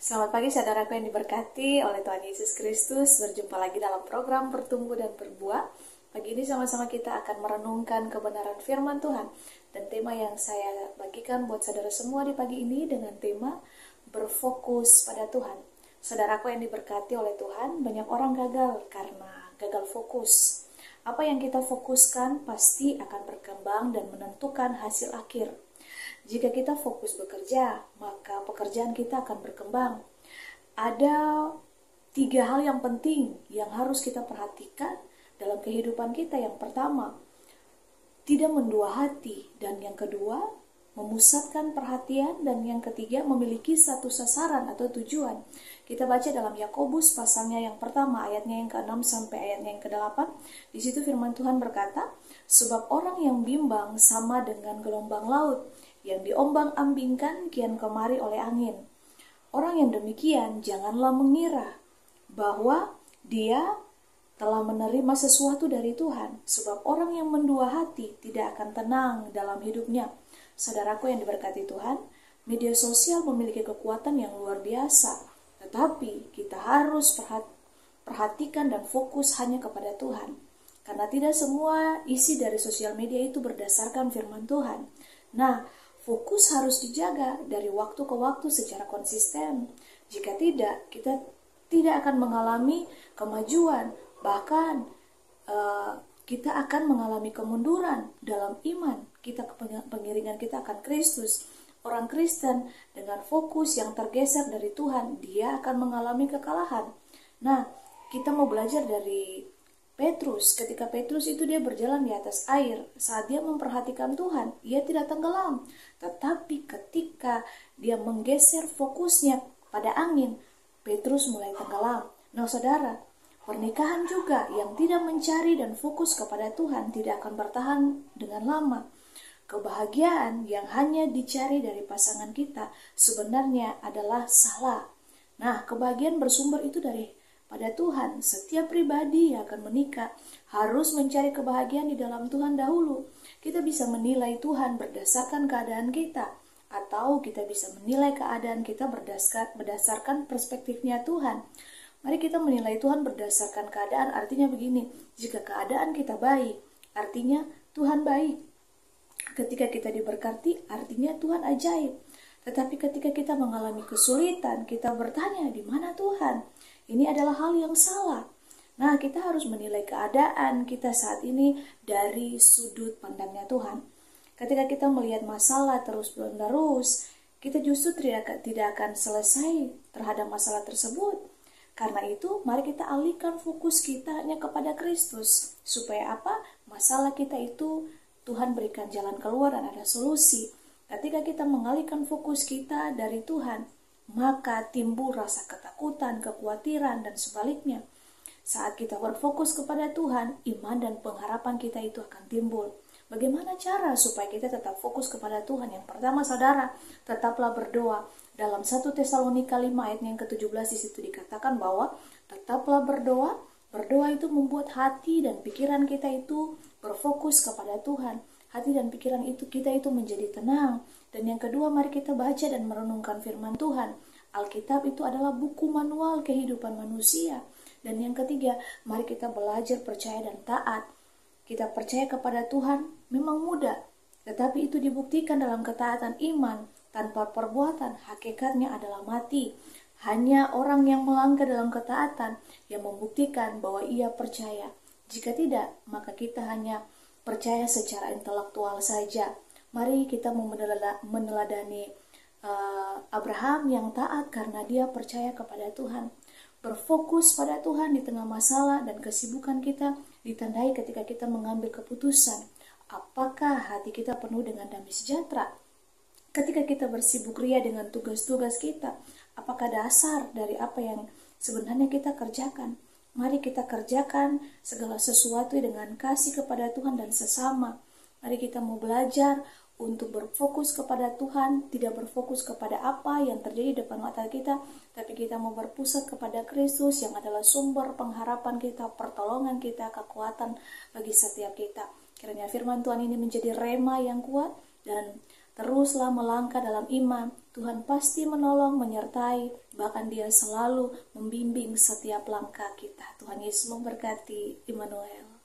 Selamat pagi saudaraku yang diberkati oleh Tuhan Yesus Kristus. Berjumpa lagi dalam program Bertumbuh dan Berbuah. Pagi ini sama-sama kita akan merenungkan kebenaran firman Tuhan. Dan tema yang saya bagikan buat saudara semua di pagi ini dengan tema berfokus pada Tuhan. Saudaraku yang diberkati oleh Tuhan, banyak orang gagal karena gagal fokus. Apa yang kita fokuskan pasti akan berkembang dan menentukan hasil akhir. Jika kita fokus bekerja, maka pekerjaan kita akan berkembang. Ada 3 hal yang penting yang harus kita perhatikan dalam kehidupan kita. Yang pertama, tidak mendua hati. Dan yang kedua, memusatkan perhatian. Dan yang ketiga, memiliki satu sasaran atau tujuan. Kita baca dalam Yakobus pasalnya yang pertama, ayatnya yang ke-6 sampai ayatnya yang ke-8. Di situ firman Tuhan berkata, sebab orang yang bimbang sama dengan gelombang laut, yang diombang-ambingkan kian kemari oleh angin. Orang yang demikian janganlah mengira bahwa dia telah menerima sesuatu dari Tuhan, sebab orang yang mendua hati tidak akan tenang dalam hidupnya. Saudaraku yang diberkati Tuhan, media sosial memiliki kekuatan yang luar biasa, tetapi kita harus perhatikan dan fokus hanya kepada Tuhan, karena tidak semua isi dari sosial media itu berdasarkan firman Tuhan. Nah, fokus harus dijaga dari waktu ke waktu secara konsisten. Jika tidak, kita tidak akan mengalami kemajuan. Bahkan kita akan mengalami kemunduran dalam iman. Pengiringan kita akan Kristus. Orang Kristen dengan fokus yang tergeser dari Tuhan, dia akan mengalami kekalahan. Nah, kita mau belajar dari Petrus. Ketika Petrus itu dia berjalan di atas air, saat dia memperhatikan Tuhan, ia tidak tenggelam. Tetapi ketika dia menggeser fokusnya pada angin, Petrus mulai tenggelam. Nah saudara, pernikahan juga yang tidak mencari dan fokus kepada Tuhan tidak akan bertahan dengan lama. Kebahagiaan yang hanya dicari dari pasangan kita sebenarnya adalah salah. Nah, kebahagiaan bersumber itu pada Tuhan. Setiap pribadi yang akan menikah harus mencari kebahagiaan di dalam Tuhan dahulu. Kita bisa menilai Tuhan berdasarkan keadaan kita, atau kita bisa menilai keadaan kita berdasarkan perspektifnya Tuhan. Mari kita menilai Tuhan berdasarkan keadaan. Artinya begini, jika keadaan kita baik, artinya Tuhan baik. Ketika kita diberkati, artinya Tuhan ajaib. Tetapi ketika kita mengalami kesulitan, kita bertanya, di mana Tuhan? Ini adalah hal yang salah. Nah, kita harus menilai keadaan kita saat ini dari sudut pandangnya Tuhan. Ketika kita melihat masalah terus-menerus, kita justru tidak akan selesai terhadap masalah tersebut. Karena itu, mari kita alihkan fokus kita hanya kepada Kristus. Supaya apa? Masalah kita itu Tuhan berikan jalan keluar dan ada solusi. Ketika kita mengalihkan fokus kita dari Tuhan, maka timbul rasa ketakutan, kekhawatiran, dan sebaliknya. Saat kita berfokus kepada Tuhan, iman dan pengharapan kita itu akan timbul. Bagaimana cara supaya kita tetap fokus kepada Tuhan? Yang pertama, saudara, tetaplah berdoa. Dalam 1 Tesalonika 5 ayat yang ke-17 di situ dikatakan bahwa tetaplah berdoa. Berdoa itu membuat hati dan pikiran kita itu berfokus kepada Tuhan. Hati dan pikiran kita itu menjadi tenang. Dan yang kedua, mari kita baca dan merenungkan firman Tuhan. Alkitab itu adalah buku manual kehidupan manusia. Dan yang ketiga, mari kita belajar percaya dan taat. Kita percaya kepada Tuhan memang mudah, tetapi itu dibuktikan dalam ketaatan iman. Tanpa perbuatan, hakikatnya adalah mati. Hanya orang yang melangkah dalam ketaatan yang membuktikan bahwa ia percaya. Jika tidak, maka kita hanya percaya secara intelektual saja. Mari kita meneladani Abraham yang taat karena dia percaya kepada Tuhan. Berfokus pada Tuhan di tengah masalah dan kesibukan kita ditandai ketika kita mengambil keputusan. Apakah hati kita penuh dengan damai sejahtera? Ketika kita bersibuk ria dengan tugas-tugas kita, apakah dasar dari apa yang sebenarnya kita kerjakan? Mari kita kerjakan segala sesuatu dengan kasih kepada Tuhan dan sesama. Mari kita mau belajar untuk berfokus kepada Tuhan, tidak berfokus kepada apa yang terjadi di depan mata kita, tapi kita mau berpusat kepada Kristus yang adalah sumber pengharapan kita, pertolongan kita, kekuatan bagi setiap kita. Kiranya firman Tuhan ini menjadi rema yang kuat dan teruslah melangkah dalam iman, Tuhan pasti menolong, menyertai, bahkan Dia selalu membimbing setiap langkah kita. Tuhan Yesus memberkati. Immanuel.